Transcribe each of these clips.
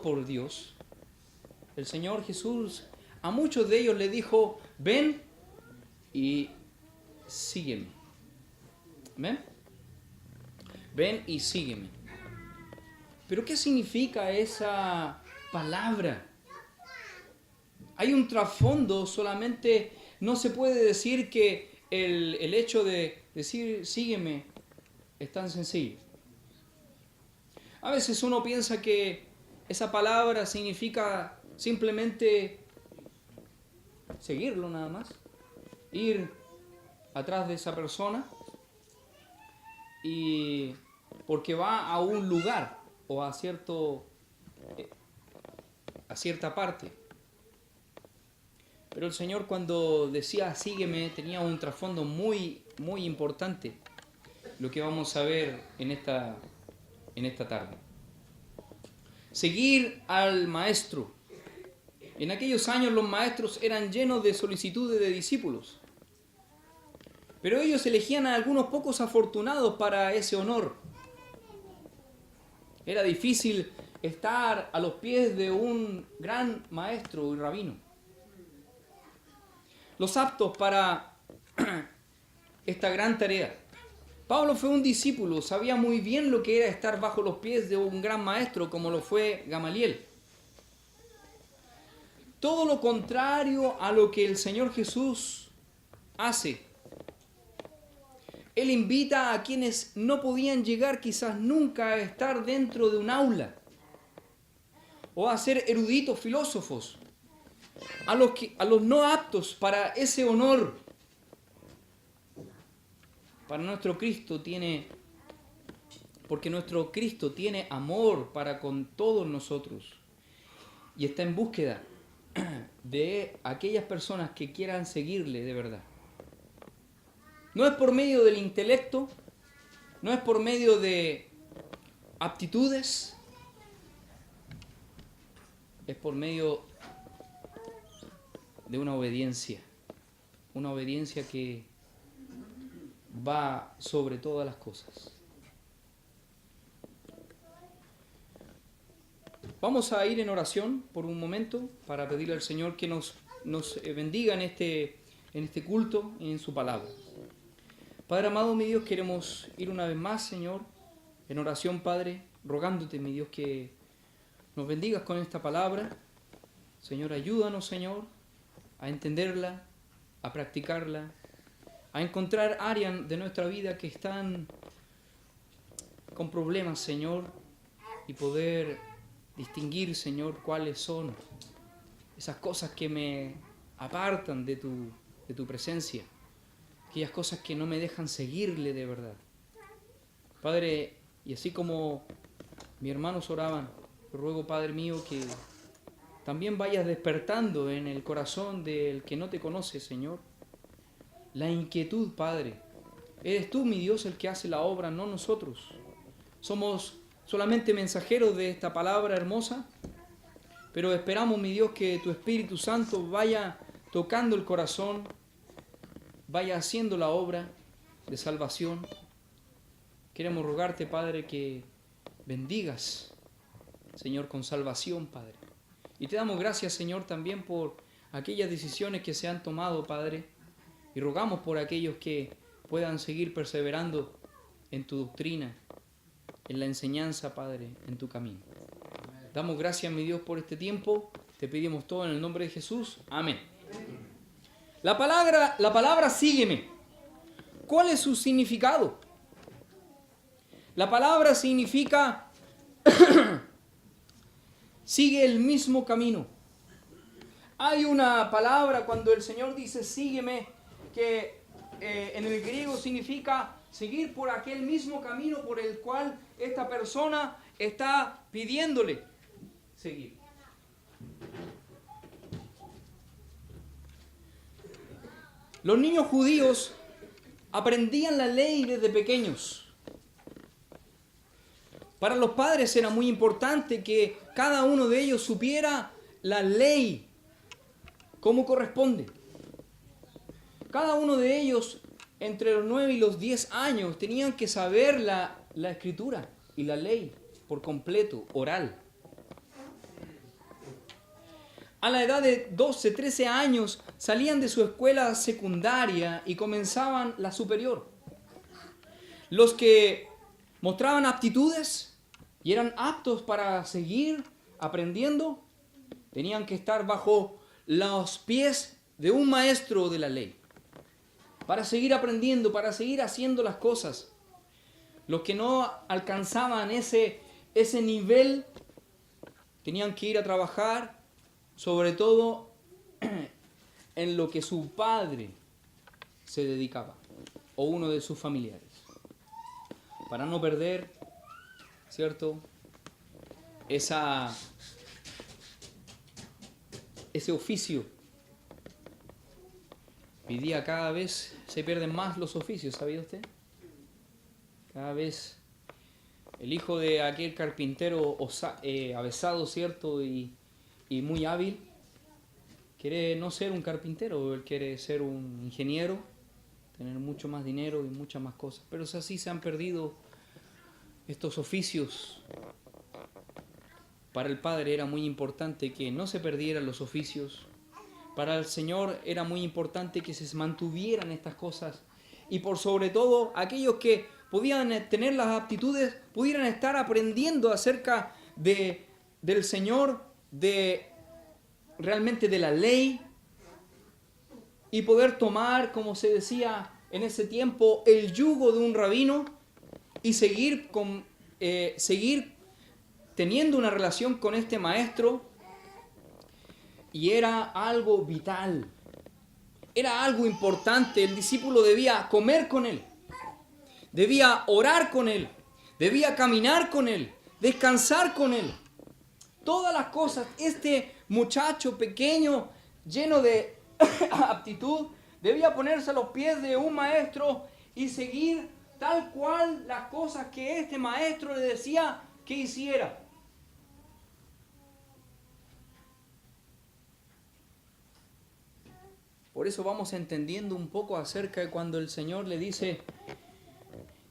por Dios, el Señor Jesús a muchos de ellos le dijo, ven y sígueme. ¿Ven? Ven y sígueme. ¿Pero qué significa esa palabra? Hay un trasfondo, solamente no se puede decir que el hecho de decir sígueme es tan sencillo. A veces uno piensa que esa palabra significa simplemente seguirlo nada más, ir atrás de esa persona y porque va a un lugar o a cierta parte. Pero el Señor, cuando decía sígueme, tenía un trasfondo muy, muy importante, lo que vamos a ver en esta tarde. Seguir al maestro. En aquellos años los maestros eran llenos de solicitudes de discípulos, pero ellos elegían a algunos pocos afortunados para ese honor. Era difícil estar a los pies de un gran maestro y rabino. Los aptos para esta gran tarea. Pablo fue un discípulo, sabía muy bien lo que era estar bajo los pies de un gran maestro como lo fue Gamaliel. Todo lo contrario a lo que el Señor Jesús hace. Él invita a quienes no podían llegar quizás nunca a estar dentro de un aula o a ser eruditos filósofos, a los no aptos para ese honor. Para nuestro Cristo porque nuestro Cristo tiene amor para con todos nosotros y está en búsqueda de aquellas personas que quieran seguirle de verdad. No es por medio del intelecto, no es por medio de aptitudes, es por medio de una obediencia que va sobre todas las cosas. Vamos a ir en oración por un momento para pedirle al Señor que nos bendiga en este culto, en su palabra. Padre amado, mi Dios, queremos ir una vez más, Señor, en oración, Padre, rogándote, mi Dios, que nos bendigas con esta palabra. Señor, ayúdanos, Señor, a entenderla, a practicarla, a encontrar áreas de nuestra vida que están con problemas, Señor, y poder distinguir, Señor, cuáles son esas cosas que me apartan de tu presencia, aquellas cosas que no me dejan seguirle de verdad. Padre, y así como mis hermanos oraban, te ruego, Padre mío, que también vayas despertando en el corazón del que no te conoce, Señor, la inquietud, Padre. Eres tú, mi Dios, el que hace la obra, no nosotros. Somos solamente mensajeros de esta palabra hermosa, pero esperamos, mi Dios, que tu Espíritu Santo vaya tocando el corazón, vaya haciendo la obra de salvación. Queremos rogarte, Padre, que bendigas, Señor, con salvación, Padre. Y te damos gracias, Señor, también por aquellas decisiones que se han tomado, Padre, y rogamos por aquellos que puedan seguir perseverando en tu doctrina, en la enseñanza, Padre, en tu camino. Damos gracias, mi Dios, por este tiempo. Te pedimos todo en el nombre de Jesús. Amén. La palabra sígueme. ¿Cuál es su significado? La palabra significa sigue el mismo camino. Hay una palabra cuando el Señor dice sígueme, que en el griego significa seguir por aquel mismo camino por el cual esta persona está pidiéndole seguir. Los niños judíos aprendían la ley desde pequeños. Para los padres era muy importante que cada uno de ellos supiera la ley como corresponde. Cada uno de ellos, entre los 9 y los 10 años, tenían que saber la escritura y la ley por completo, oral. a la edad de 12, 13 años, salían de su escuela secundaria y comenzaban la superior. Los que mostraban aptitudes y eran aptos para seguir aprendiendo, tenían que estar bajo los pies de un maestro de la ley, para seguir aprendiendo, para seguir haciendo las cosas. Los que no alcanzaban ese nivel, tenían que ir a trabajar, sobre todo en lo que su padre se dedicaba, o uno de sus familiares, para no perder, ¿cierto?, ese oficio. Hoy día cada vez se pierden más los oficios, ¿sabía usted? Cada vez el hijo de aquel carpintero avesado, ¿cierto?, y muy hábil, quiere no ser un carpintero, él quiere ser un ingeniero, tener mucho más dinero y muchas más cosas. Pero así se han perdido estos oficios. Para el Padre era muy importante que no se perdieran los oficios. Para el Señor era muy importante que se mantuvieran estas cosas. Y por sobre todo, aquellos que podían tener las aptitudes, pudieran estar aprendiendo acerca del Señor, realmente de la ley, y poder tomar, como se decía en ese tiempo, el yugo de un rabino y seguir teniendo una relación con este maestro. Y era algo vital, era algo importante. El discípulo debía comer con él, debía orar con él, debía caminar con él, descansar con él. Todas las cosas, este muchacho pequeño, lleno de aptitud, debía ponerse a los pies de un maestro y seguir tal cual las cosas que este maestro le decía que hiciera. Por eso vamos entendiendo un poco acerca de cuando el Señor le dice: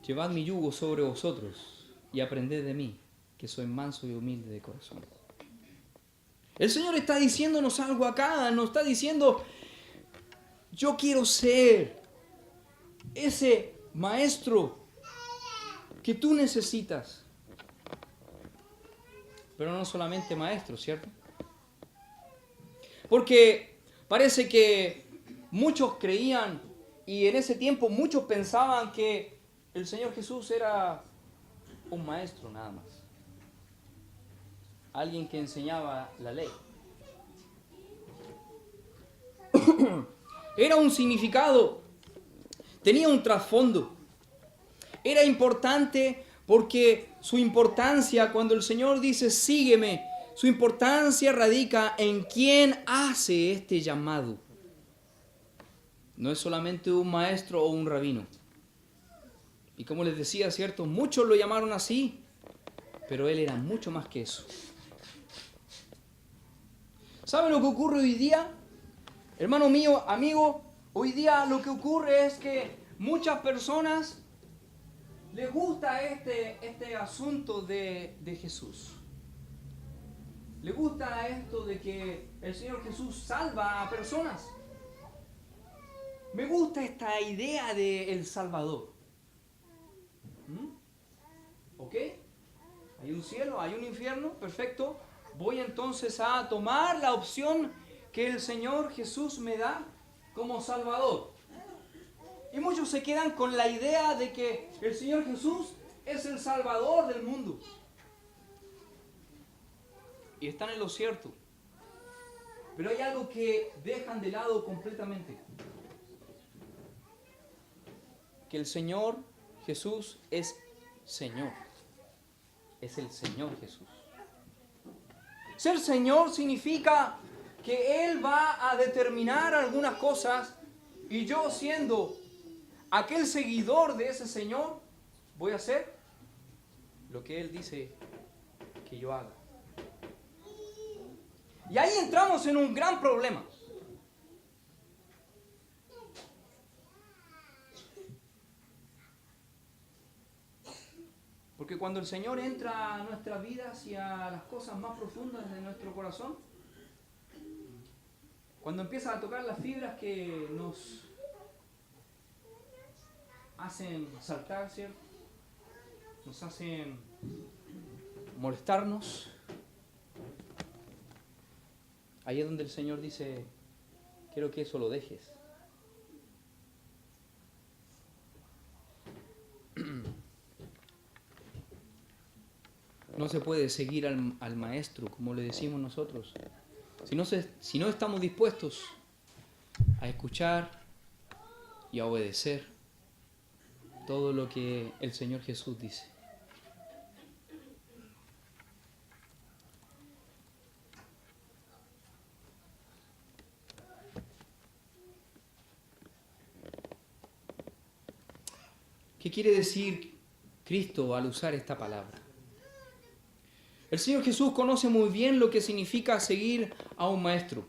llevad mi yugo sobre vosotros y aprended de mí, que soy manso y humilde de corazón. El Señor está diciéndonos algo acá, nos está diciendo: yo quiero ser ese maestro que tú necesitas. Pero no solamente maestro, ¿cierto? Porque parece que muchos creían, y en ese tiempo muchos pensaban que el Señor Jesús era un maestro nada más. Alguien que enseñaba la ley. Era un significado, tenía un trasfondo. Era importante porque su importancia, cuando el Señor dice sígueme, su importancia radica en quién hace este llamado. No es solamente un maestro o un rabino. Y como les decía, ¿cierto? Muchos lo llamaron así, pero él era mucho más que eso. ¿Sabe lo que ocurre hoy día? Hermano mío, amigo, hoy día lo que ocurre es que muchas personas les gusta este asunto de Jesús. Les gusta esto de que el Señor Jesús salva a personas. Me gusta esta idea de el Salvador. ¿Ok? Hay un cielo, hay un infierno, perfecto. Voy entonces a tomar la opción que el Señor Jesús me da como Salvador. Y muchos se quedan con la idea de que el Señor Jesús es el Salvador del mundo. Y están en lo cierto. Pero hay algo que dejan de lado completamente. Que el Señor Jesús es Señor. Es el Señor Jesús. Ser Señor significa que Él va a determinar algunas cosas y yo, siendo aquel seguidor de ese Señor, voy a hacer lo que Él dice que yo haga. Y ahí entramos en un gran problema. Porque cuando el Señor entra a nuestras vidas y a las cosas más profundas de nuestro corazón, cuando empiezas a tocar las fibras que nos hacen saltar, ¿cierto? Nos hacen molestarnos. Ahí es donde el Señor dice, quiero que eso lo dejes. No se puede seguir al maestro, como le decimos nosotros, si no estamos dispuestos a escuchar y a obedecer todo lo que el Señor Jesús dice. ¿Qué quiere decir Cristo al usar esta palabra? El Señor Jesús conoce muy bien lo que significa seguir a un maestro.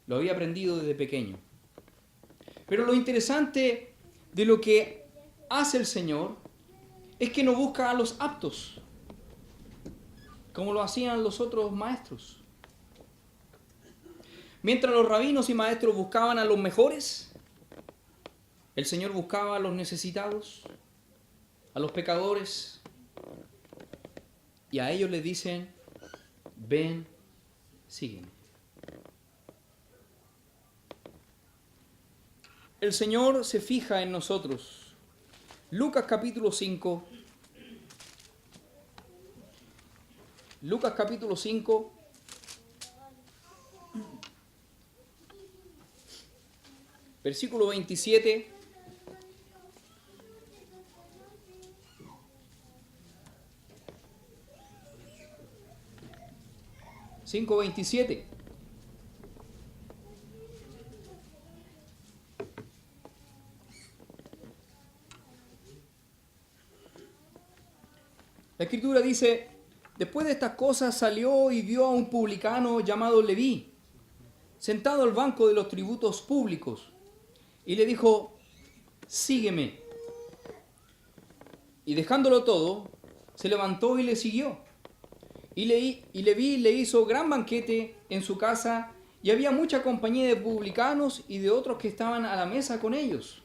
Lo había aprendido desde pequeño. Pero lo interesante de lo que hace el Señor es que no busca a los aptos, como lo hacían los otros maestros. Mientras los rabinos y maestros buscaban a los mejores, el Señor buscaba a los necesitados, a los pecadores, y a ellos les dicen, ven, sígueme. El Señor se fija en nosotros. Lucas capítulo 5. Lucas capítulo 5. Versículo 27. La Escritura dice, después de estas cosas salió y vio a un publicano llamado Leví, sentado al banco de los tributos públicos, y le dijo, sígueme. Y dejándolo todo, se levantó y le siguió. Y Leví le hizo gran banquete en su casa, y había mucha compañía de publicanos y de otros que estaban a la mesa con ellos.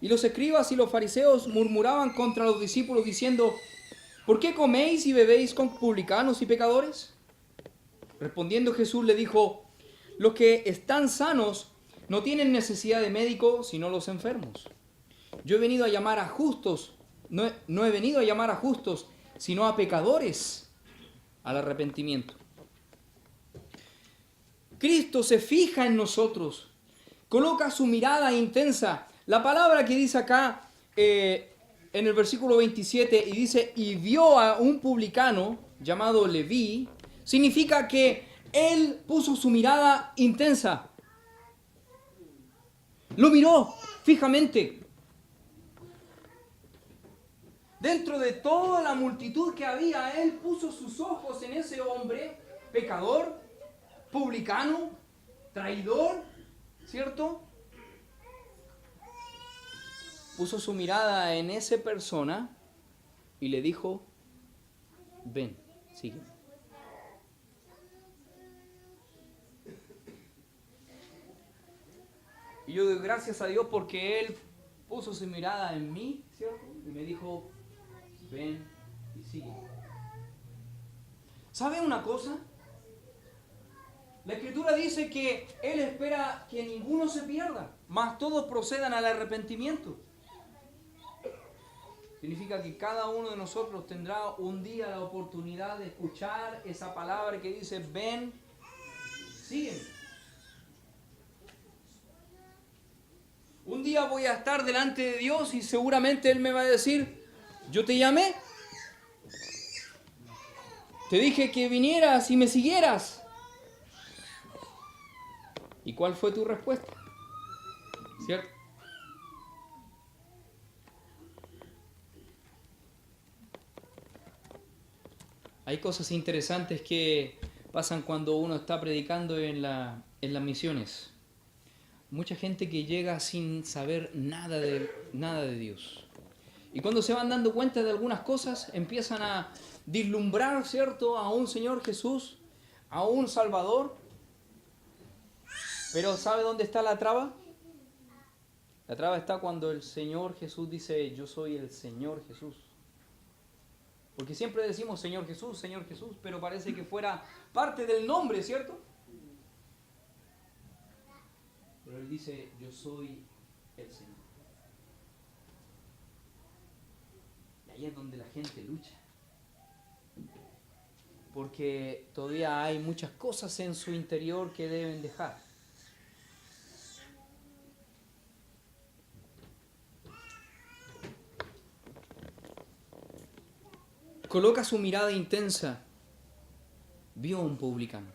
Y los escribas y los fariseos murmuraban contra los discípulos diciendo, ¿por qué coméis y bebéis con publicanos y pecadores? Respondiendo Jesús le dijo, los que están sanos no tienen necesidad de médico, sino los enfermos. Yo he venido a llamar a justos, no he venido a llamar a justos, sino a pecadores al arrepentimiento. Cristo se fija en nosotros, coloca su mirada intensa. La palabra que dice acá en el versículo 27 y dice, y vio a un publicano llamado Leví, significa que él puso su mirada intensa. Lo miró fijamente. Dentro de toda la multitud que había, él puso sus ojos en ese hombre, pecador, publicano, traidor, ¿cierto? Puso su mirada en esa persona y le dijo, ven, sígueme. Y yo doy gracias a Dios porque Él puso su mirada en mí, ¿cierto? Y me dijo, ven y sígueme. ¿Sabe una cosa? La Escritura dice que Él espera que ninguno se pierda, mas todos procedan al arrepentimiento. Significa que cada uno de nosotros tendrá un día la oportunidad de escuchar esa palabra que dice, ven, sígueme. Un día voy a estar delante de Dios y seguramente Él me va a decir, yo te llamé, te dije que vinieras y me siguieras. ¿Y cuál fue tu respuesta? ¿Cierto? Hay cosas interesantes que pasan cuando uno está predicando en las misiones. Mucha gente que llega sin saber nada de Dios. Y cuando se van dando cuenta de algunas cosas, empiezan a vislumbrar, ¿cierto?, a un Señor Jesús, a un Salvador. Pero ¿sabe dónde está la traba? La traba está cuando el Señor Jesús dice, yo soy el Señor Jesús. Porque siempre decimos Señor Jesús, pero parece que fuera parte del nombre, ¿cierto? Pero Él dice, yo soy el Señor. Y ahí es donde la gente lucha. Porque todavía hay muchas cosas en su interior que deben dejar. Coloca su mirada intensa. Vio a un publicano.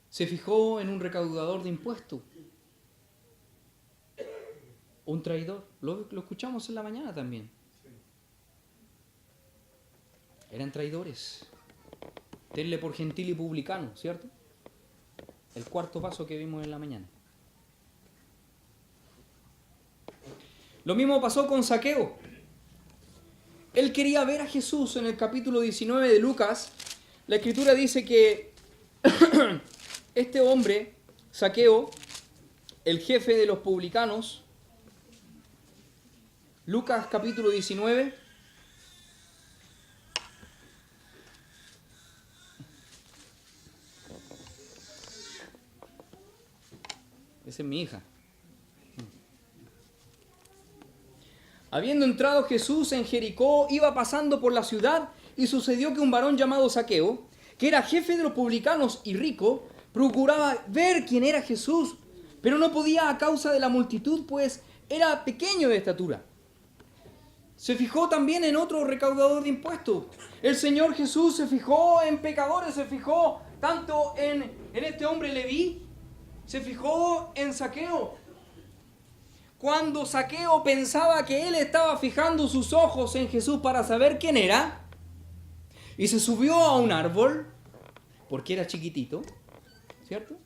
Se fijó en un recaudador de impuestos. Un traidor. Lo escuchamos en la mañana también. Eran traidores. Tenle por gentil y publicano, ¿cierto? El cuarto paso que vimos en la mañana. Lo mismo pasó con Zaqueo. Él quería ver a Jesús. En el capítulo 19 de Lucas, la Escritura dice que este hombre, Zaqueo, el jefe de los publicanos, Lucas capítulo 19, esa es mi hija. Habiendo entrado Jesús en Jericó, iba pasando por la ciudad, y sucedió que un varón llamado Zaqueo, que era jefe de los publicanos y rico, procuraba ver quién era Jesús, pero no podía a causa de la multitud, pues era pequeño de estatura. Se fijó también en otro recaudador de impuestos. El Señor Jesús se fijó en pecadores, se fijó tanto en este hombre Leví, se fijó en Zaqueo. Cuando Zaqueo pensaba que él estaba fijando sus ojos en Jesús para saber quién era, y se subió a un árbol, porque era chiquitito, ¿cierto?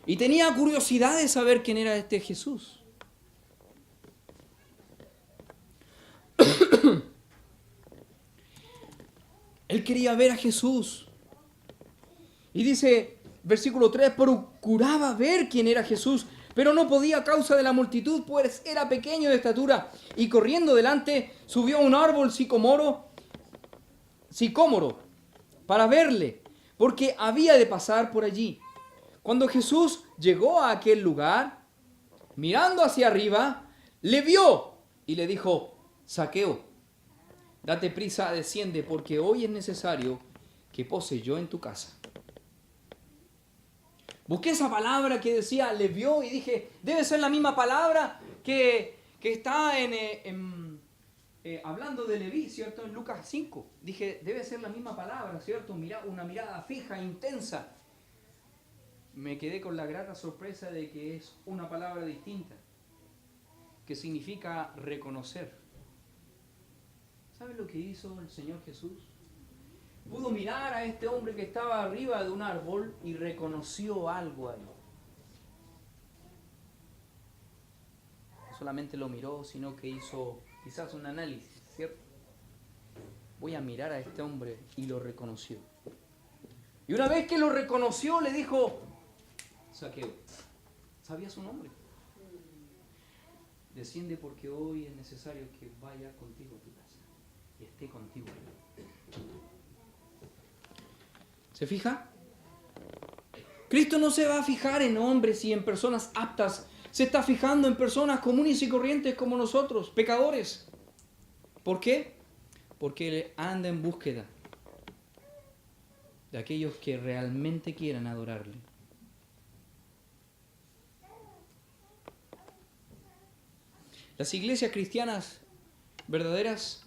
Y tenía curiosidad de saber quién era este Jesús. Él quería ver a Jesús. Y dice, versículo 3, procuraba ver quién era Jesús, pero no podía a causa de la multitud, pues era pequeño de estatura. Y corriendo delante, subió a un árbol sicómoro, para verle, porque había de pasar por allí. Cuando Jesús llegó a aquel lugar, mirando hacia arriba, le vio y le dijo, Zaqueo, date prisa, desciende, porque hoy es necesario que pose yo en tu casa. Busqué esa palabra que decía, le vio, y dije, debe ser la misma palabra que está hablando de Leví, ¿cierto? En Lucas 5. Dije, debe ser la misma palabra, ¿cierto? Una mirada fija, intensa. Me quedé con la grata sorpresa de que es una palabra distinta, que significa reconocer. ¿Saben lo que hizo el Señor Jesús? Pudo mirar a este hombre que estaba arriba de un árbol y reconoció algo ahí. No solamente lo miró, sino que hizo quizás un análisis, ¿cierto? Voy a mirar a este hombre, y lo reconoció. Y una vez que lo reconoció, le dijo, Zaqueo, ¿sabía su nombre? Desciende, porque hoy es necesario que vaya contigo a tu casa y esté contigo ahí. ¿Se fija? Cristo no se va a fijar en hombres y en personas aptas. Se está fijando en personas comunes y corrientes como nosotros, pecadores. ¿Por qué? Porque Él anda en búsqueda de aquellos que realmente quieran adorarle. Las iglesias cristianas verdaderas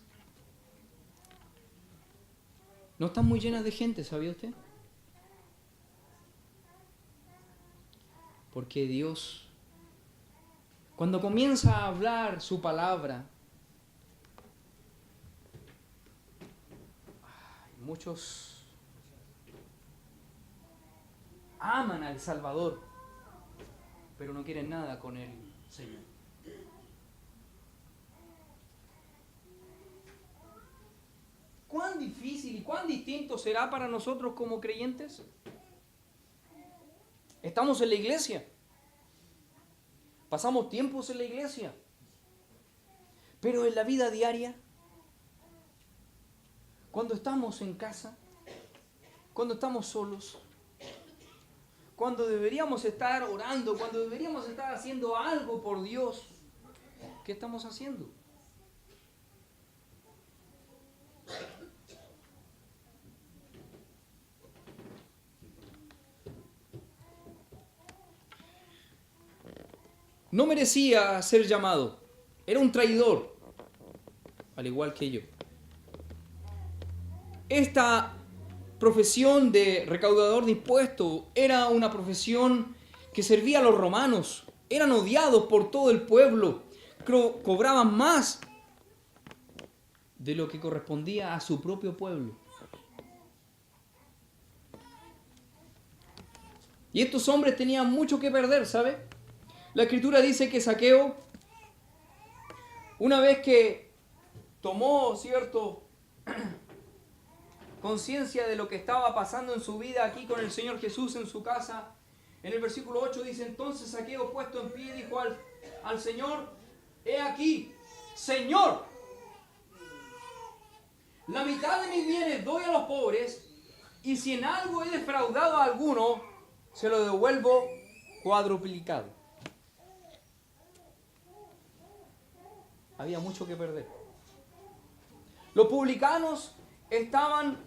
no están muy llenas de gente, ¿sabía usted? Porque Dios, cuando comienza a hablar su palabra, muchos aman al Salvador, pero no quieren nada con el Señor. ¿Cuán difícil y cuán distinto será para nosotros como creyentes Estamos en la iglesia. Pasamos tiempos en la iglesia. Pero en la vida diaria, cuando estamos en casa, cuando estamos solos, cuando deberíamos estar orando, cuando deberíamos estar haciendo algo por Dios, ¿qué estamos haciendo? No merecía ser llamado. Era un traidor, al igual que yo. Esta profesión de recaudador de impuestos era una profesión que servía a los romanos. Eran odiados por todo el pueblo. Cobraban más de lo que correspondía a su propio pueblo. Y estos hombres tenían mucho que perder, ¿sabe? La Escritura dice que Zaqueo, una vez que tomó, ¿cierto?, conciencia de lo que estaba pasando en su vida aquí con el Señor Jesús en su casa, en el versículo 8 dice, entonces Zaqueo puesto en pie dijo al Señor, he aquí, Señor, la mitad de mis bienes doy a los pobres, y si en algo he defraudado a alguno, se lo devuelvo cuadruplicado. Había mucho que perder. Los publicanos estaban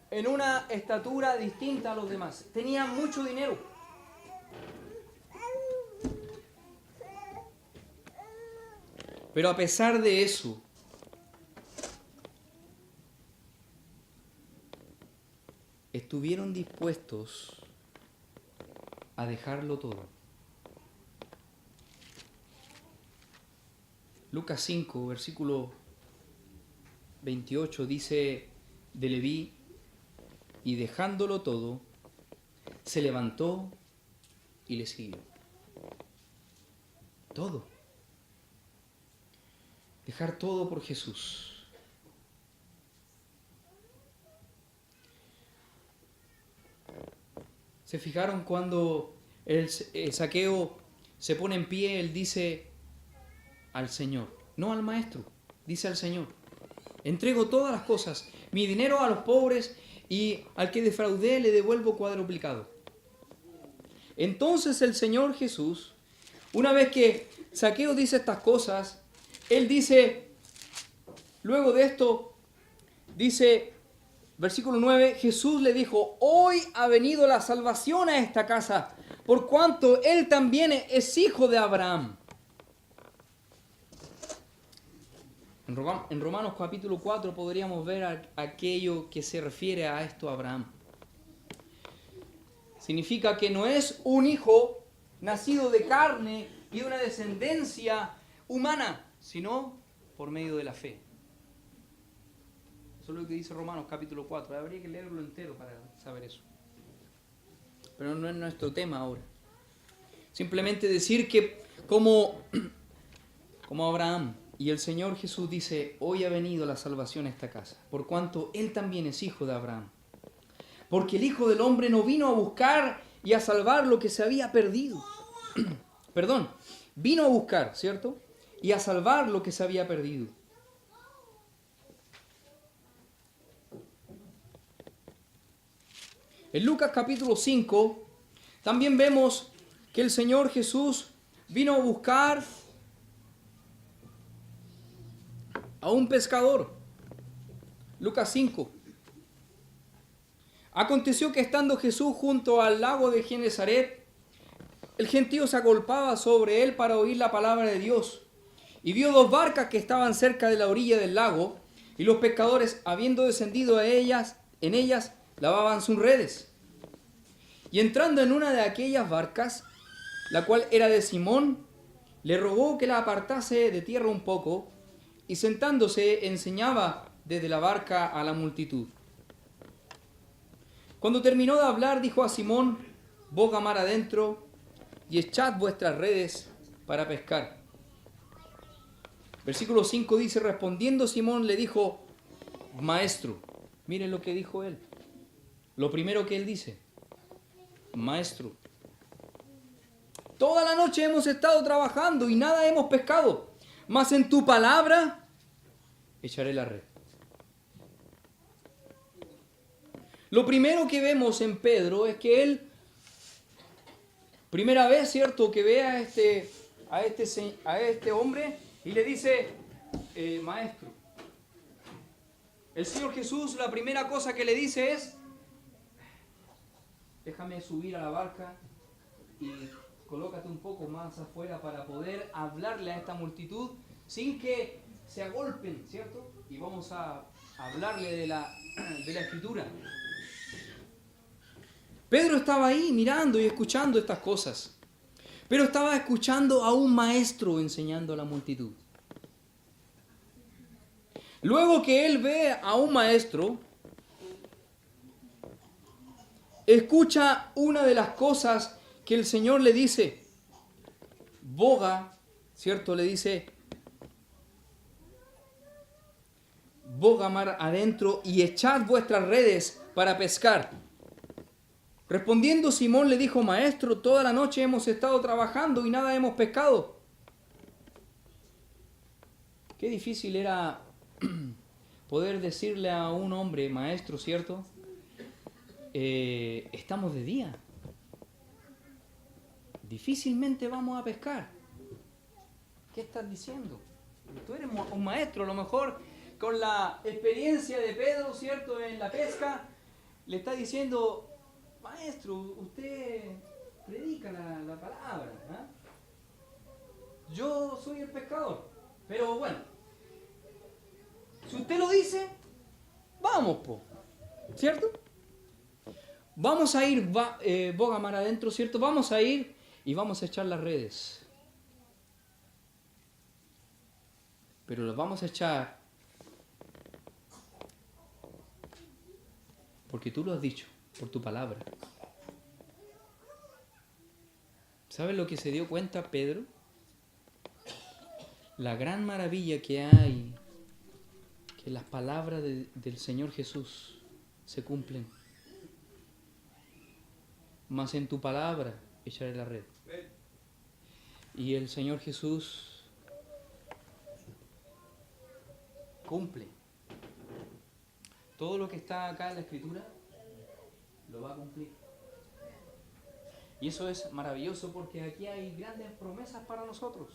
en una estatura distinta a los demás. Tenían mucho dinero. Pero a pesar de eso, estuvieron dispuestos a dejarlo todo. Lucas 5, versículo 28 dice de Leví, y dejándolo todo, se levantó y le siguió. Todo. Dejar todo por Jesús. ¿Se fijaron cuando el Zaqueo se pone en pie? Él dice al Señor, no al maestro, dice al Señor, entrego todas las cosas, mi dinero a los pobres, y al que defraudé le devuelvo cuadruplicado. Entonces el Señor Jesús, una vez que Zaqueo dice estas cosas, él dice, luego de esto, dice, versículo 9, Jesús le dijo, hoy ha venido la salvación a esta casa, por cuanto él también es hijo de Abraham. En Romanos capítulo 4 podríamos ver aquello que se refiere a esto a Abraham. Significa que no es un hijo nacido de carne y de una descendencia humana, sino por medio de la fe. Eso es lo que dice Romanos capítulo 4. Habría que leerlo entero para saber eso. Pero no es nuestro tema ahora. Simplemente decir que como Abraham, y el Señor Jesús dice, hoy ha venido la salvación a esta casa, por cuanto Él también es hijo de Abraham. Porque el Hijo del Hombre no vino a buscar y a salvar lo que se había perdido. Perdón, vino a buscar, ¿cierto? Y a salvar lo que se había perdido. En Lucas capítulo 5, también vemos que el Señor Jesús vino a buscar a un pescador. Lucas 5. Aconteció que estando Jesús junto al lago de Genesaret, el gentío se agolpaba sobre él para oír la palabra de Dios. Y vio dos barcas que estaban cerca de la orilla del lago, y los pescadores, habiendo descendido en ellas, lavaban sus redes. Y entrando en una de aquellas barcas, la cual era de Simón, le rogó que la apartase de tierra un poco, y sentándose enseñaba desde la barca a la multitud. Cuando terminó de hablar, dijo a Simón, boga mar adentro, y echad vuestras redes para pescar. Versículo 5 dice, respondiendo Simón le dijo, maestro. Miren lo que dijo él. Lo primero que él dice, maestro, Toda la noche hemos estado trabajando y nada hemos pescado, mas en tu palabra echaré la red. Lo primero que vemos en Pedro es que él, primera vez, ¿cierto?, que ve a este hombre y le dice, maestro. El Señor Jesús, la primera cosa que le dice es, déjame subir a la barca y colócate un poco más afuera para poder hablarle a esta multitud sin que se agolpen, ¿cierto? Y vamos a hablarle de la Escritura. Pedro estaba ahí mirando y escuchando estas cosas, pero estaba escuchando a un maestro enseñando a la multitud. Luego que él ve a un maestro, escucha una de las cosas que el Señor le dice. Boga, ¿cierto? Le dice, boga mar adentro y echad vuestras redes para pescar. Respondiendo Simón le dijo, maestro, toda la noche hemos estado trabajando y nada hemos pescado. Qué difícil era poder decirle a un hombre, maestro, ¿cierto? Estamos de día. Difícilmente vamos a pescar. ¿Qué estás diciendo? Tú eres un maestro, a lo mejor con la experiencia de Pedro, ¿cierto? En la pesca, le está diciendo, maestro, usted predica la palabra, ¿eh? Yo soy el pescador, pero bueno, si usted lo dice, vamos, ¿cierto? Vamos a ir boga mar adentro, ¿cierto? Vamos a ir y vamos a echar las redes. Pero las vamos a echar porque tú lo has dicho, por tu palabra. ¿Sabes lo que se dio cuenta Pedro? La gran maravilla que hay, que las palabras del Señor Jesús se cumplen. Mas en tu palabra echaré la red. Y el Señor Jesús cumple. Todo lo que está acá en la Escritura lo va a cumplir. Y eso es maravilloso porque aquí hay grandes promesas para nosotros.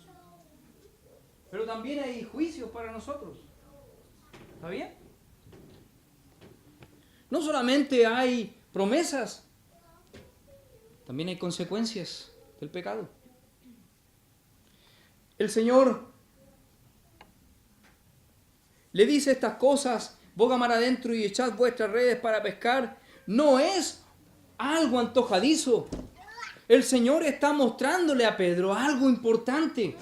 Pero también hay juicios para nosotros. ¿Está bien? No solamente hay promesas, también hay consecuencias del pecado. El Señor le dice estas cosas, boga mar adentro y echad vuestras redes para pescar. No es algo antojadizo. El Señor está mostrándole a Pedro algo importante.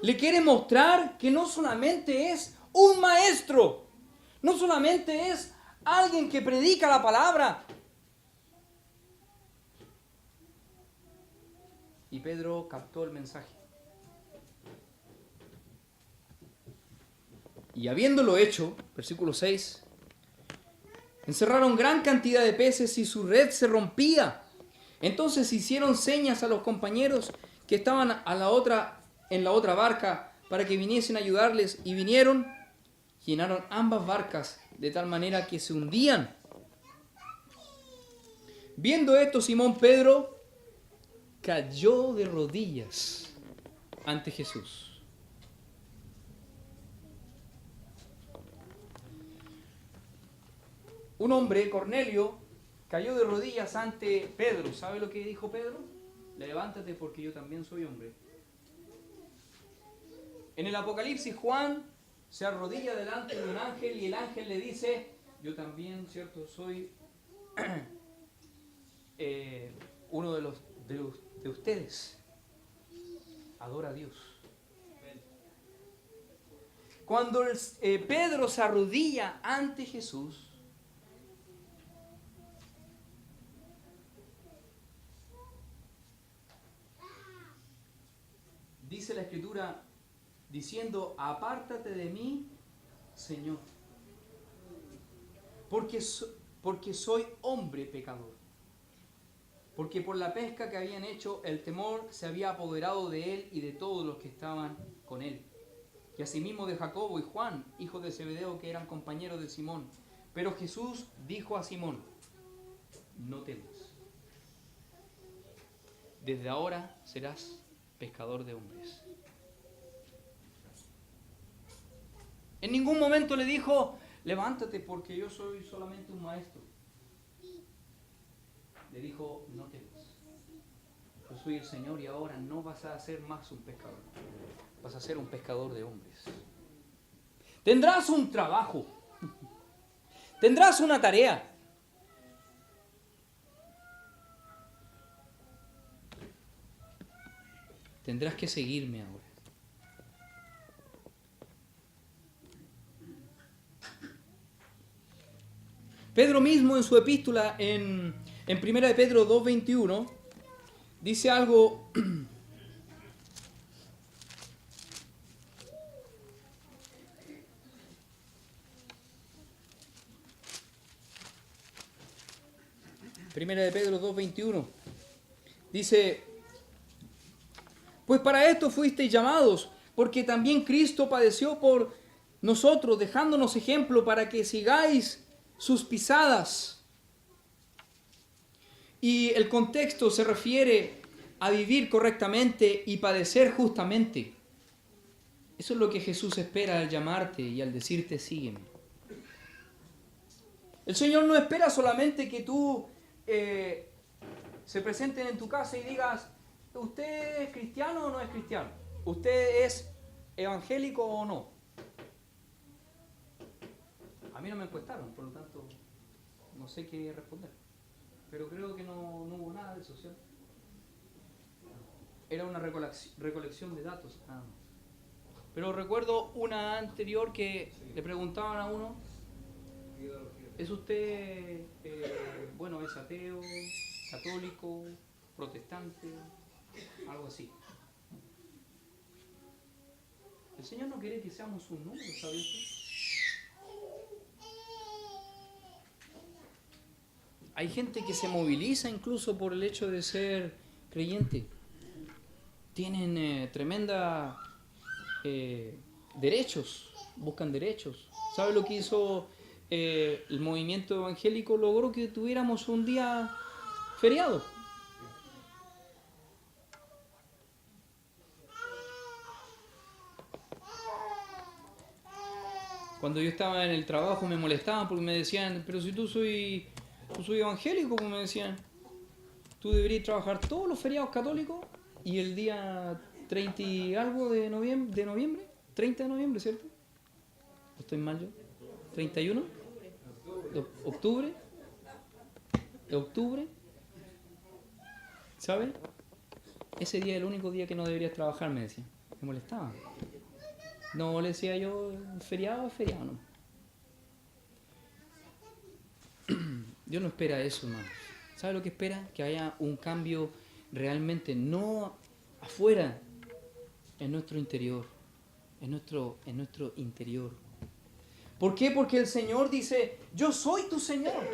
Le quiere mostrar que no solamente es un maestro, no solamente es alguien que predica la palabra. Y Pedro captó el mensaje. Y habiéndolo hecho, versículo 6, encerraron gran cantidad de peces y su red se rompía. Entonces hicieron señas a los compañeros que estaban en la otra barca para que viniesen a ayudarles, y vinieron, llenaron ambas barcas de tal manera que se hundían. Viendo esto, Simón Pedro cayó de rodillas ante Jesús. Un hombre, Cornelio, cayó de rodillas ante Pedro. ¿Sabe lo que dijo Pedro? Levántate porque yo también soy hombre. En el Apocalipsis, Juan se arrodilla delante de un ángel y el ángel le dice, yo también, ¿cierto? Soy uno de ustedes. Adora a Dios. Cuando Pedro se arrodilla ante Jesús, dice la Escritura diciendo, apártate de mí, Señor, porque soy hombre pecador. porque por la pesca que habían hecho, el temor se había apoderado de él y de todos los que estaban con él. Y asimismo de Jacobo y Juan, hijos de Zebedeo, que eran compañeros de Simón. Pero Jesús dijo a Simón: no temas. Desde ahora serás pescador de hombres. En ningún momento le dijo: levántate porque yo soy solamente un maestro. Le dijo: no temas. Yo soy el Señor y ahora no vas a ser más un pescador. Vas a ser un pescador de hombres. Tendrás un trabajo. Tendrás una tarea. Tendrás que seguirme ahora. Pedro mismo en su epístola en 1 de Pedro 2:21 dice algo Primera de Pedro 2:21 dice: pues para esto fuisteis llamados, porque también Cristo padeció por nosotros, dejándonos ejemplo para que sigáis sus pisadas. Y el contexto se refiere a vivir correctamente y padecer justamente. Eso es lo que Jesús espera al llamarte y al decirte: sígueme. El Señor no espera solamente que tú se presenten en tu casa y digas: ¿usted es cristiano o no es cristiano? ¿Usted es evangélico o no? A mí no me encuestaron, por lo tanto no sé qué responder. Pero creo que no hubo nada de eso, ¿cierto? Era una recolección de datos, nada más. Pero recuerdo una anterior que le preguntaban a uno: ¿es usted, es ateo, católico, protestante, algo así? El Señor no quiere que seamos un número, ¿sabe usted? Hay gente que se moviliza incluso por el hecho de ser creyente. Tienen tremenda derechos, buscan derechos. ¿Sabe lo que hizo el movimiento evangélico? Logró que tuviéramos un día feriado. Cuando yo estaba en el trabajo me molestaban porque me decían: pero si tú soy evangélico, como me decían, tú deberías trabajar todos los feriados católicos y el día 30 y algo de noviembre, 30 de noviembre, ¿cierto? ¿Estoy mal yo? ¿31? ¿De octubre? ¿Sabes? Ese día es el único día que no deberías trabajar, me decían. Me molestaba. No, le decía yo: feriado, no. Dios no espera eso, hermano. ¿Sabe lo que espera? Que haya un cambio realmente, no afuera, en nuestro interior. En nuestro interior. ¿Por qué? Porque el Señor dice: yo soy tu Señor,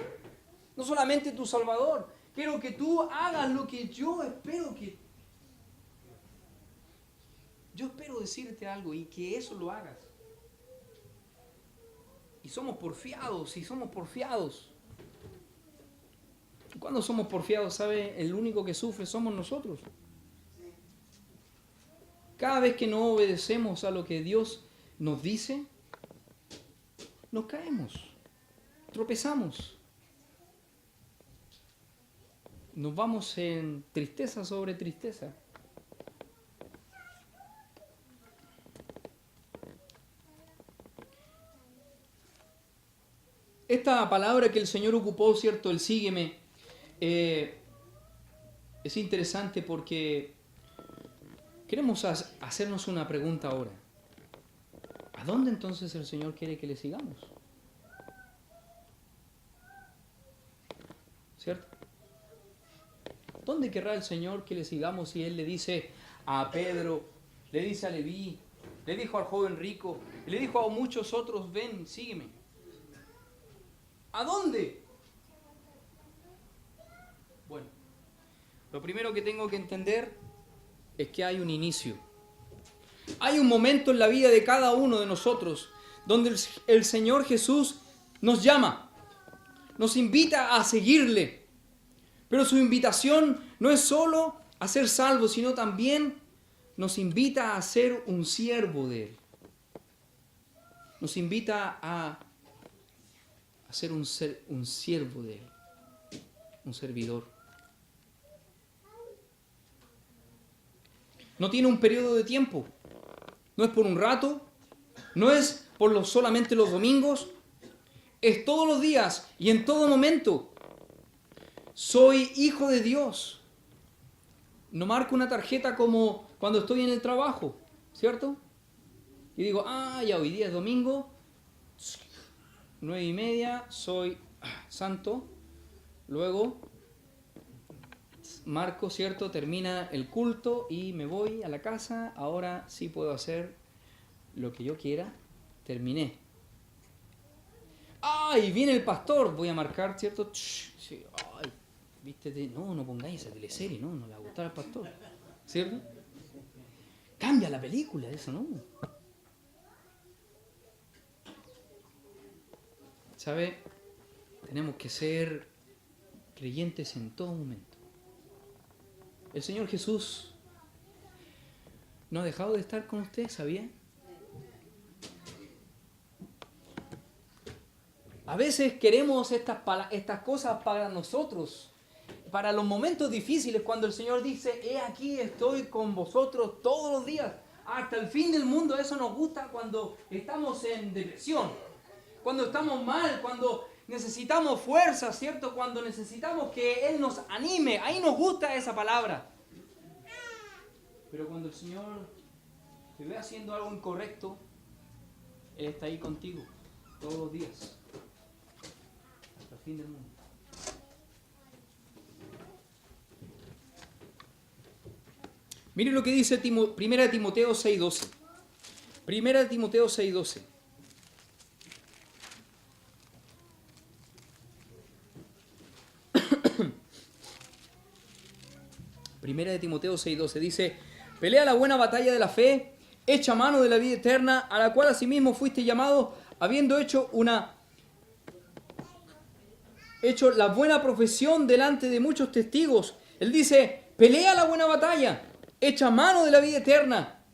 no solamente tu Salvador. Quiero que tú hagas lo que yo espero que... Yo espero decirte algo y que eso lo hagas. Y somos porfiados. Cuando somos porfiados, ¿sabe? El único que sufre somos nosotros. Cada vez que no obedecemos a lo que Dios nos dice, nos caemos, tropezamos. Nos vamos en tristeza sobre tristeza. Esta palabra que el Señor ocupó, ¿cierto? El sígueme, es interesante porque queremos hacernos una pregunta ahora. ¿A dónde entonces el Señor quiere que le sigamos? ¿Cierto? ¿Dónde querrá el Señor que le sigamos si Él le dice a Pedro, le dice a Leví, le dijo al joven rico, y le dijo a muchos otros: ven, sígueme? ¿A dónde? Bueno, Lo primero que tengo que entender es que hay un inicio. Hay un momento en la vida de cada uno de nosotros donde el Señor Jesús nos llama, nos invita a seguirle. Pero su invitación no es solo a ser salvos, sino también nos invita a ser un siervo de Él. Nos invita a ser un siervo de Él, un servidor. No tiene un periodo de tiempo. No es por un rato, no es por solamente los domingos, es todos los días y en todo momento. Soy hijo de Dios. No marco una tarjeta como cuando estoy en el trabajo, ¿cierto? Y digo, ya hoy día es domingo, 9:30, soy santo. Luego marco, ¿cierto? Termina el culto y me voy a la casa. Ahora sí puedo hacer lo que yo quiera. Terminé. Y viene el pastor. Voy a marcar, ¿cierto? Sí, ¿viste? No pongáis esa teleserie, no le va a gustar al pastor. ¿Cierto? Cambia la película, eso, ¿no? ¿Sabe? Tenemos que ser creyentes en todo momento. El Señor Jesús no ha dejado de estar con usted, ¿sabía? A veces queremos estas cosas para nosotros, para los momentos difíciles, cuando el Señor dice, he aquí estoy con vosotros todos los días, hasta el fin del mundo. Eso nos gusta cuando estamos en depresión, cuando estamos mal, cuando necesitamos fuerza, ¿cierto? Cuando necesitamos que Él nos anime, ahí nos gusta esa palabra. Pero cuando el Señor te ve haciendo algo incorrecto, Él está ahí contigo todos los días, hasta el fin del mundo. Mire lo que dice 1 Timoteo 6:12. 1 Timoteo 6:12. Primera de Timoteo 6:12 dice: pelea la buena batalla de la fe, echa mano de la vida eterna, a la cual asimismo fuiste llamado, habiendo hecho la buena profesión delante de muchos testigos. Él dice, pelea la buena batalla, echa mano de la vida eterna.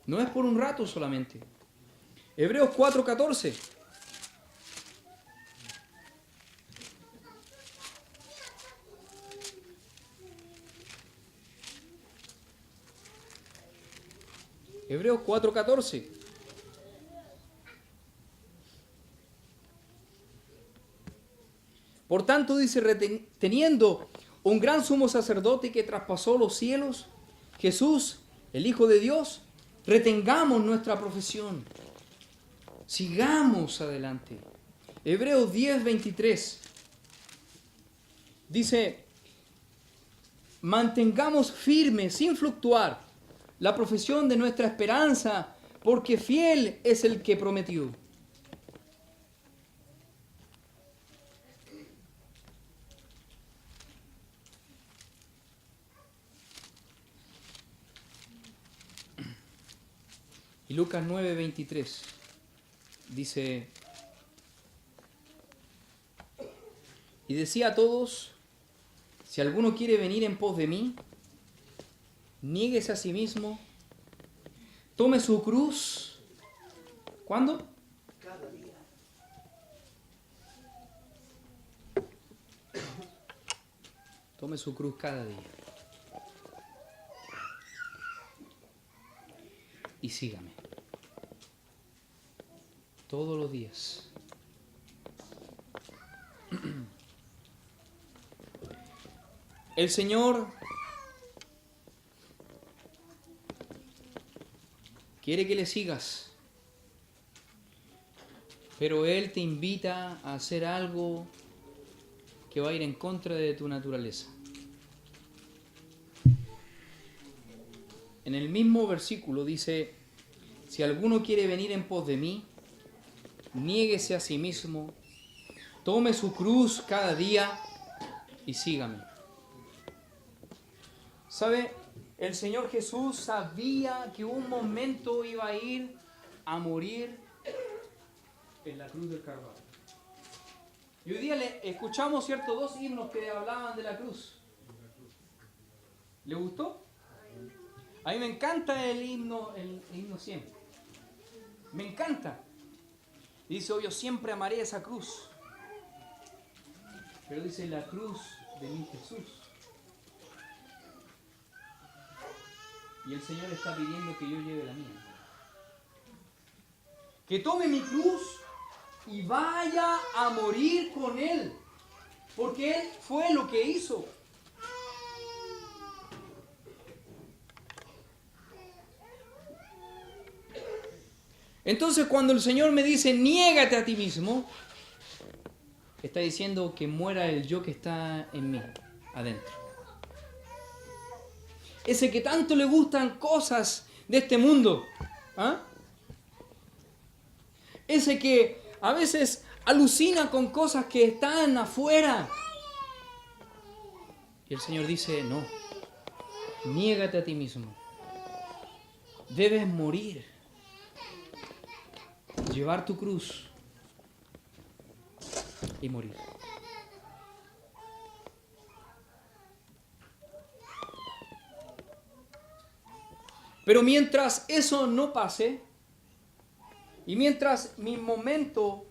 No es por un rato solamente. Hebreos 4:14. Hebreos 4:14. Por tanto, dice, teniendo un gran sumo sacerdote que traspasó los cielos, Jesús, el Hijo de Dios, retengamos nuestra profesión. Sigamos adelante. Hebreos 10:23. Dice, mantengamos firme, sin fluctuar, la profesión de nuestra esperanza, porque fiel es el que prometió. Y Lucas 9:23 dice, y decía a todos, si alguno quiere venir en pos de mí, niéguese a sí mismo, tome su cruz. ¿Cuándo? Cada día. Tome su cruz cada día. Y sígame. Todos los días. El Señor quiere que le sigas, pero Él te invita a hacer algo que va a ir en contra de tu naturaleza. En el mismo versículo dice, si alguno quiere venir en pos de mí, niéguese a sí mismo, tome su cruz cada día y sígame. ¿Sabe? El Señor Jesús sabía que un momento iba a ir a morir en la cruz del Calvario. Y hoy día escuchamos, ¿cierto?, 2 himnos que hablaban de la cruz. ¿Le gustó? A mí me encanta el himno 100. Me encanta. Dice, oh, yo siempre amaré esa cruz. Pero dice, la cruz de mi Jesús. Y el Señor está pidiendo que yo lleve la mía. Que tome mi cruz y vaya a morir con Él. Porque Él fue lo que hizo. Entonces cuando el Señor me dice, niégate a ti mismo, está diciendo que muera el yo que está en mí, adentro. Ese que tanto le gustan cosas de este mundo. ¿Ah? Ese que a veces alucina con cosas que están afuera. Y el Señor dice, no, niégate a ti mismo. Debes morir. Llevar tu cruz y morir. Pero mientras eso no pase, y mientras mi momento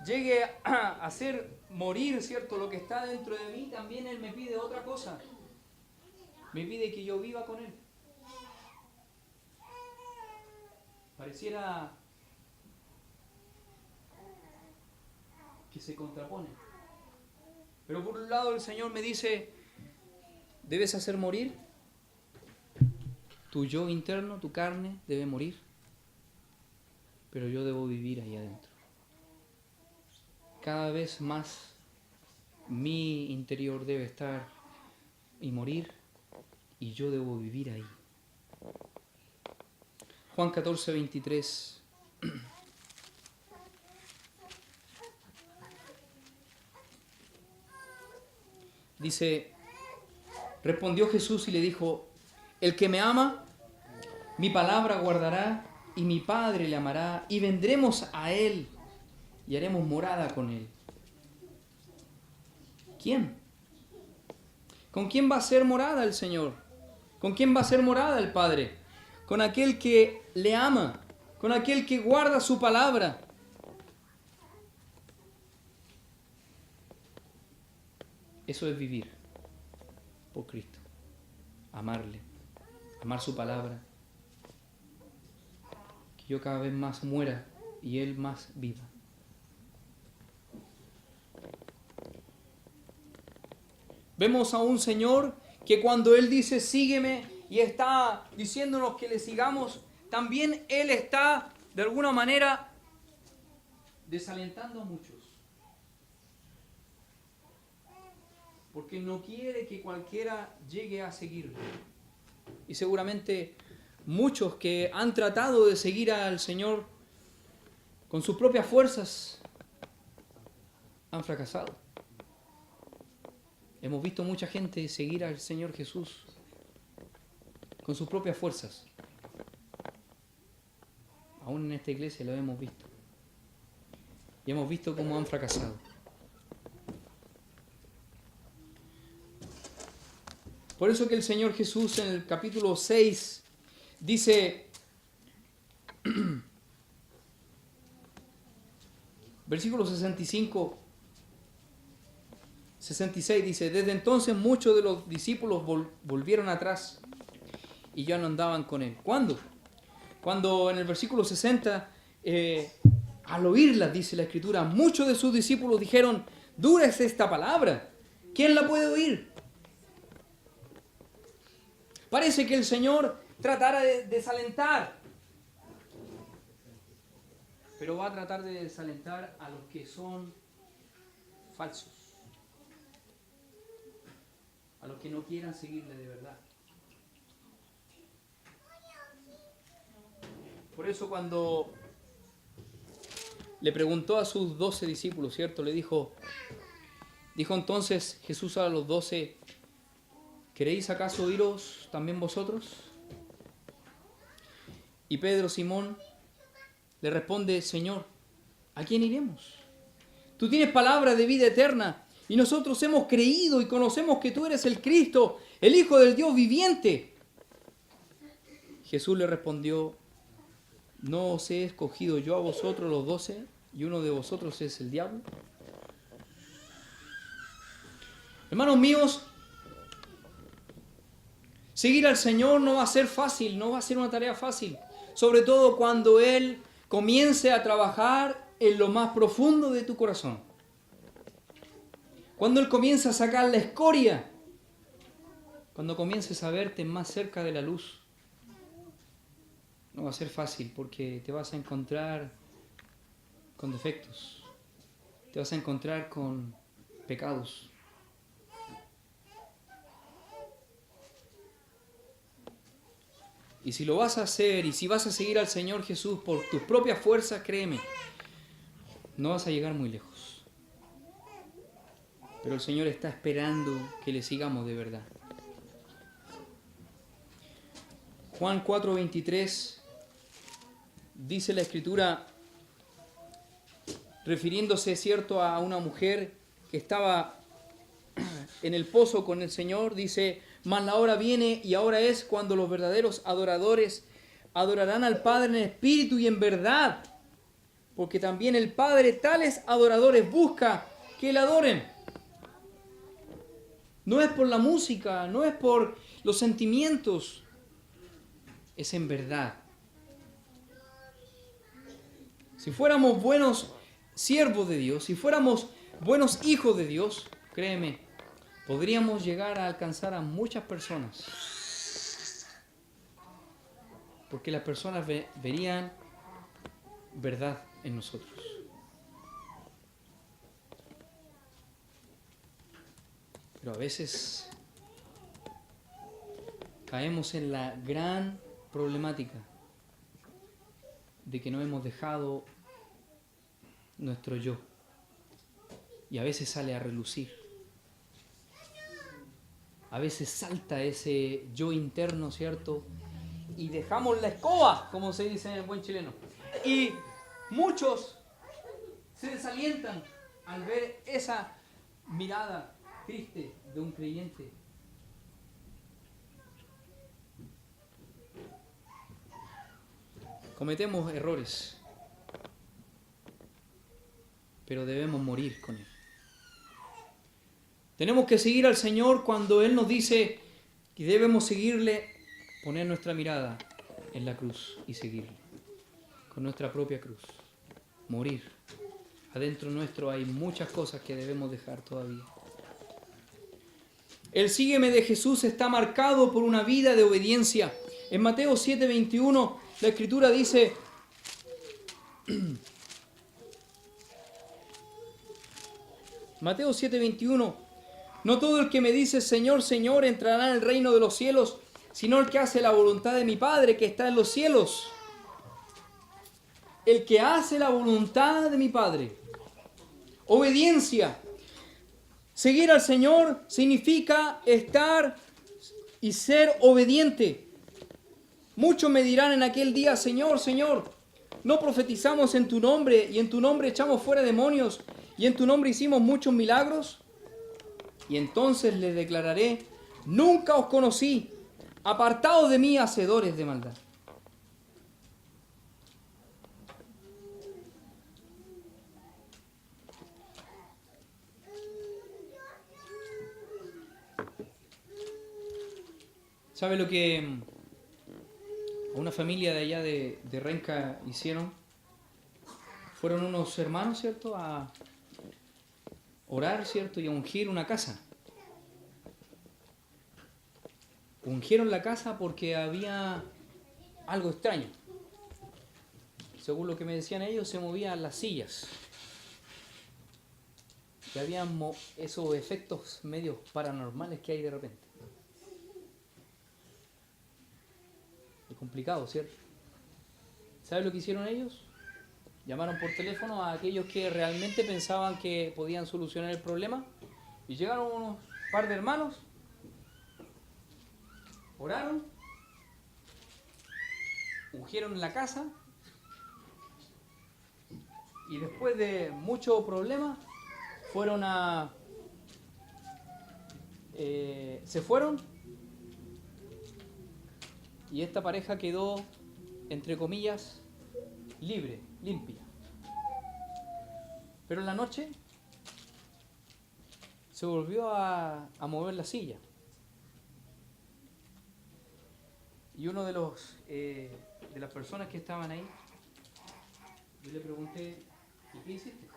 llegue a hacer morir, ¿cierto?, lo que está dentro de mí, también Él me pide otra cosa. Me pide que yo viva con Él. Pareciera que se contrapone. Pero por un lado el Señor me dice, debes hacer morir. Tu yo interno, tu carne, debe morir. Pero yo debo vivir ahí adentro. Cada vez más mi interior debe estar y morir, y yo debo vivir ahí. Juan 14, 23. Dice, respondió Jesús y le dijo, el que me ama, mi palabra guardará, y mi Padre le amará, y vendremos a Él, y haremos morada con Él. ¿Quién? ¿Con quién va a ser morada el Señor? ¿Con quién va a ser morada el Padre? Con aquel que le ama, con aquel que guarda su palabra. Eso es vivir por Cristo. Amarle, amar su palabra. Que yo cada vez más muera y Él más viva. Vemos a un Señor que cuando Él dice sígueme y está diciéndonos que le sigamos, también Él está de alguna manera desalentando a muchos. Porque no quiere que cualquiera llegue a seguirlo. Y seguramente muchos que han tratado de seguir al Señor con sus propias fuerzas han fracasado. Hemos visto mucha gente seguir al Señor Jesús con sus propias fuerzas. Aún en esta iglesia lo hemos visto. Y hemos visto cómo han fracasado. Por eso que el Señor Jesús en el capítulo 6 dice, versículo 66 dice, desde entonces muchos de los discípulos volvieron atrás y ya no andaban con Él. ¿Cuándo? Cuando en el versículo 60, al oírla, dice la Escritura, muchos de sus discípulos dijeron, dura es esta palabra, ¿quién la puede oír? Parece que el Señor tratara de desalentar, pero va a tratar de desalentar a los que son falsos, a los que no quieran seguirle de verdad. Por eso cuando le preguntó a sus 12 discípulos, ¿cierto? Le dijo, Dijo entonces Jesús a los 12, ¿queréis acaso iros también vosotros? Y Pedro, Simón, le responde, Señor, ¿a quién iremos? Tú tienes palabra de vida eterna y nosotros hemos creído y conocemos que tú eres el Cristo, el Hijo del Dios viviente. Jesús le respondió, ¿no os he escogido yo a vosotros los 12 y uno de vosotros es el diablo? Hermanos míos, seguir al Señor no va a ser fácil, no va a ser una tarea fácil, sobre todo cuando Él comience a trabajar en lo más profundo de tu corazón. Cuando Él comience a sacar la escoria, cuando comiences a verte más cerca de la luz, no va a ser fácil porque te vas a encontrar con defectos, te vas a encontrar con pecados. Y si lo vas a hacer y si vas a seguir al Señor Jesús por tus propias fuerzas, créeme, no vas a llegar muy lejos. Pero el Señor está esperando que le sigamos de verdad. Juan 4:23 dice la Escritura, refiriéndose, cierto, a una mujer que estaba en el pozo con el Señor, dice, mas la hora viene y ahora es cuando los verdaderos adoradores adorarán al Padre en espíritu y en verdad, porque también el Padre tales adoradores busca que le adoren. No es por la música, no es por los sentimientos, es en verdad. Si fuéramos buenos siervos de Dios, si fuéramos buenos hijos de Dios, créeme, podríamos llegar a alcanzar a muchas personas. Porque las personas verían verdad en nosotros. Pero a veces caemos en la gran problemática de que no hemos dejado nuestro yo. Y a veces sale a relucir. A veces salta ese yo interno, ¿cierto? Y dejamos la escoba, como se dice en el buen chileno. Y muchos se desalientan al ver esa mirada triste de un creyente. Cometemos errores, pero debemos morir con él. Tenemos que seguir al Señor cuando Él nos dice que debemos seguirle, poner nuestra mirada en la cruz y seguirle, con nuestra propia cruz, morir. Adentro nuestro hay muchas cosas que debemos dejar todavía. El sígueme de Jesús está marcado por una vida de obediencia. En Mateo 7:21 la Escritura dice, Mateo 7:21, no todo el que me dice Señor, Señor entrará en el reino de los cielos, sino el que hace la voluntad de mi Padre que está en los cielos. El que hace la voluntad de mi Padre. Obediencia. Seguir al Señor significa estar y ser obediente. Muchos me dirán en aquel día, Señor, Señor, ¿no profetizamos en tu nombre y en tu nombre echamos fuera demonios y en tu nombre hicimos muchos milagros? Y entonces les declararé, nunca os conocí, apartados de mí, hacedores de maldad. ¿Sabe lo que una familia de allá de Renca hicieron? Fueron unos hermanos, ¿cierto?, a orar, ¿cierto?, y a ungir una casa. Ungieron la casa porque había algo extraño. Según lo que me decían ellos, se movían las sillas. Y había esos efectos medios paranormales que hay de repente. Es complicado, ¿cierto? ¿Sabes lo que hicieron ellos? Llamaron por teléfono a aquellos que realmente pensaban que podían solucionar el problema Y llegaron unos par de hermanos, oraron, ungieron la casa y después de muchos problemas se fueron y esta pareja quedó, entre comillas, libre, limpia. Pero en la noche se volvió a mover la silla. Y uno de las personas que estaban ahí, yo le pregunté, ¿y qué hiciste?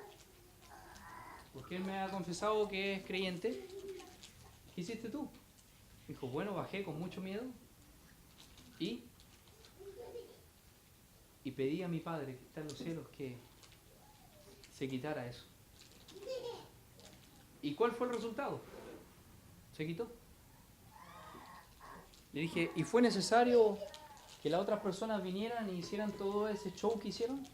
Porque él me ha confesado que es creyente. ¿Qué hiciste tú? Dijo, bueno, bajé con mucho miedo y pedí a mi Padre que está en los cielos que se quitara eso. ¿Y cuál fue el resultado? Se quitó. Le dije, ¿y fue necesario que las otras personas vinieran y hicieran todo ese show que hicieron?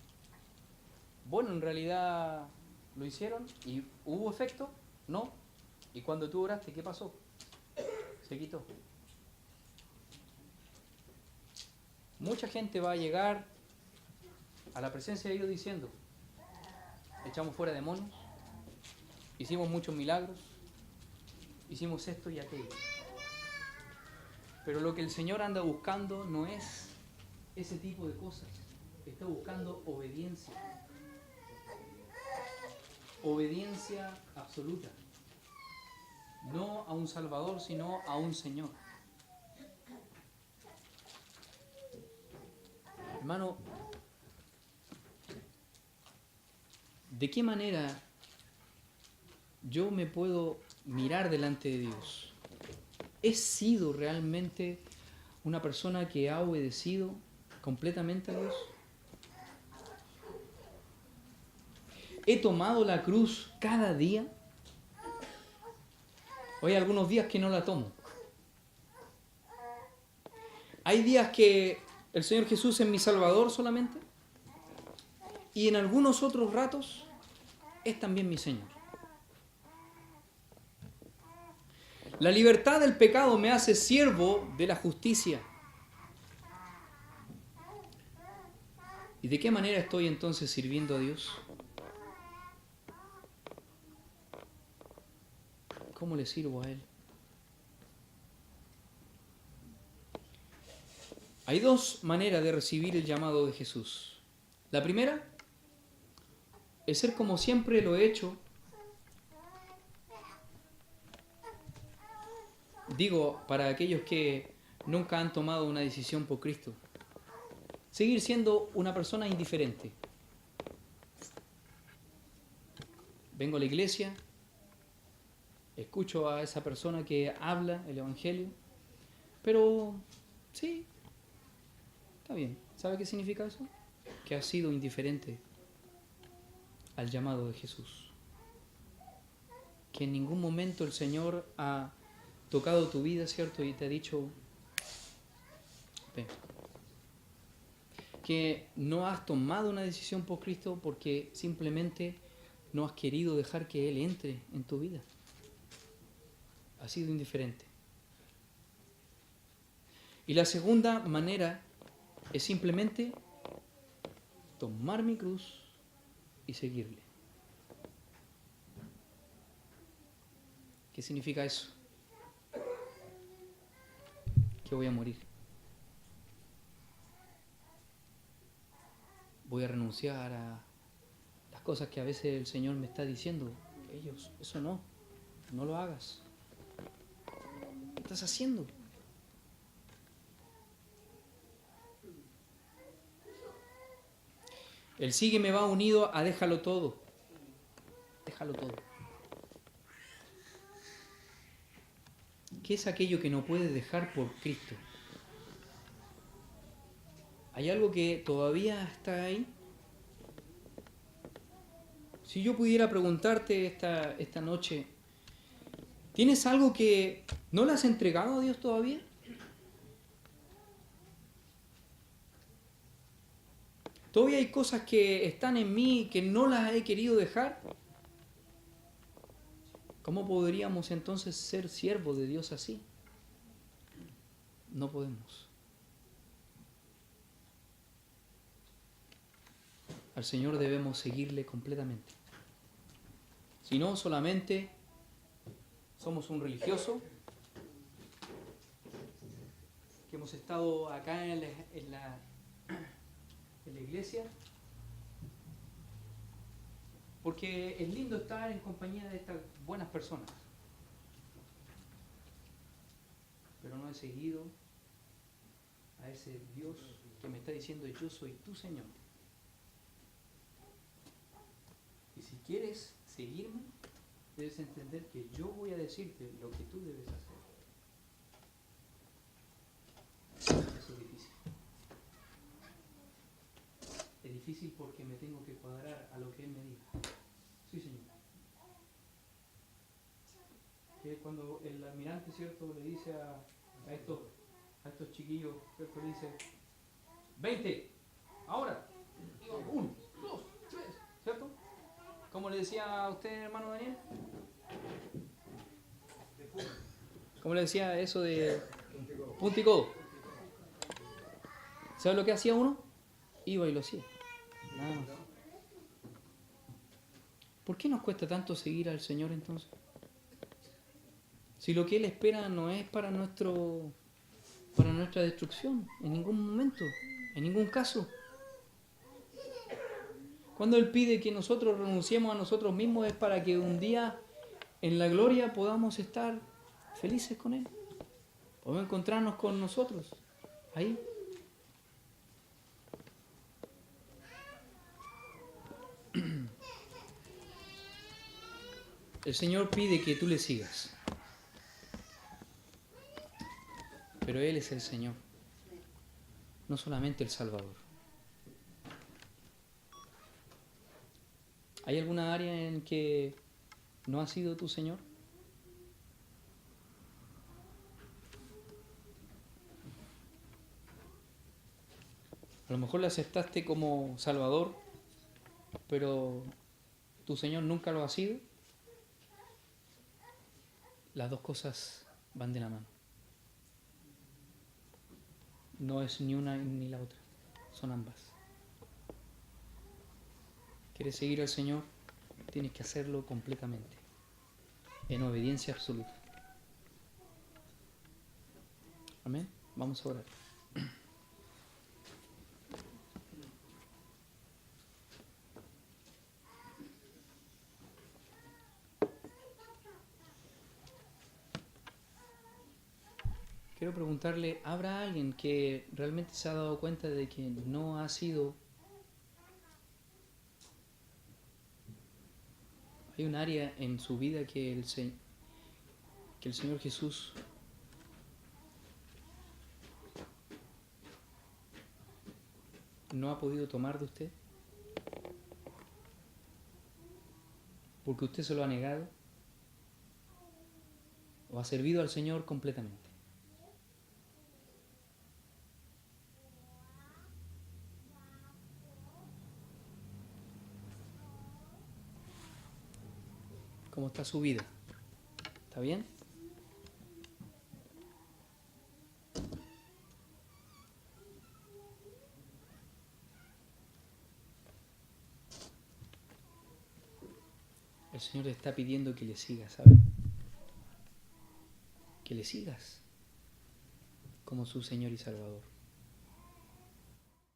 Bueno, en realidad lo hicieron y ¿hubo efecto? No. ¿Y cuando tú oraste, qué pasó? Se quitó. Mucha gente va a llegar a la presencia de Dios diciendo, echamos fuera demonios, hicimos muchos milagros, hicimos esto y aquello. Pero lo que el Señor anda buscando no es ese tipo de cosas. Está buscando obediencia. Obediencia absoluta. No a un Salvador, sino a un Señor. Hermano, ¿de qué manera yo me puedo mirar delante de Dios? ¿He sido realmente una persona que ha obedecido completamente a Dios? ¿He tomado la cruz cada día? ¿O hay algunos días que no la tomo? ¿Hay días que el Señor Jesús es mi Salvador solamente? Y en algunos otros ratos es también mi Señor. La libertad del pecado me hace siervo de la justicia. ¿Y de qué manera estoy entonces sirviendo a Dios? ¿Cómo le sirvo a Él? Hay dos maneras de recibir el llamado de Jesús. La primera es ser como siempre lo he hecho. Digo, para aquellos que nunca han tomado una decisión por Cristo. Seguir siendo una persona indiferente. Vengo a la iglesia, escucho a esa persona que habla el Evangelio, pero sí, está bien. ¿Sabe qué significa eso? Que has sido indiferente al llamado de Jesús. Que en ningún momento el Señor ha tocado tu vida, ¿cierto? Y te ha dicho, ven. Que no has tomado una decisión por Cristo porque simplemente no has querido dejar que Él entre en tu vida. Has sido indiferente. Y la segunda manera es simplemente tomar mi cruz y seguirle. ¿Qué significa eso? Que voy a morir. Voy a renunciar a las cosas que a veces el Señor me está diciendo. Eso no lo hagas. ¿Qué estás haciendo? El sígueme va unido a déjalo todo. Déjalo todo. ¿Qué es aquello que no puedes dejar por Cristo? ¿Hay algo que todavía está ahí? Si yo pudiera preguntarte esta noche, ¿tienes algo que no le has entregado a Dios todavía? ¿Todavía hay cosas que están en mí que no las he querido dejar? ¿Cómo podríamos entonces ser siervos de Dios así? No podemos. Al Señor debemos seguirle completamente. Si no, solamente somos un religioso que hemos estado acá en la iglesia, porque es lindo estar en compañía de estas buenas personas, pero no he seguido a ese Dios que me está diciendo: yo soy tu Señor. Y si quieres seguirme, debes entender que yo voy a decirte lo que tú debes hacer. Eso es difícil. Es difícil porque me tengo que cuadrar a lo que Él me diga. Sí, Señor. Que cuando el almirante, ¿cierto?, le dice a estos chiquillos, ¿cierto?, le dice: 20, ahora, 1, 2, 3, ¿cierto? ¿Cómo le decía a usted, hermano Daniel? ¿Cómo le decía eso de punto y codo? ¿Sabe lo que hacía uno? Iba y lo hacía. Nada más. ¿Por qué nos cuesta tanto seguir al Señor entonces? Si lo que Él espera no es para nuestra destrucción, en ningún momento, en ningún caso. Cuando Él pide que nosotros renunciemos a nosotros mismos es para que un día en la gloria podamos estar felices con Él. Podemos encontrarnos con nosotros ahí. El Señor pide que tú le sigas, pero Él es el Señor, no solamente el Salvador. ¿Hay alguna área en que no ha sido tu Señor? A lo mejor le aceptaste como Salvador, pero tu Señor nunca lo ha sido. Las dos cosas van de la mano. No es ni una ni la otra, son ambas. ¿Quieres seguir al Señor? Tienes que hacerlo completamente, en obediencia absoluta. Amén. Vamos a orar. Quiero preguntarle, ¿habrá alguien que realmente se ha dado cuenta de que no ha sido... Hay un área en su vida que el Señor Jesús no ha podido tomar de usted? Porque usted se lo ha negado o ha servido al Señor completamente. ¿Cómo está su vida? ¿Está bien? El Señor te está pidiendo que le sigas, ¿sabes? Que le sigas como su Señor y Salvador.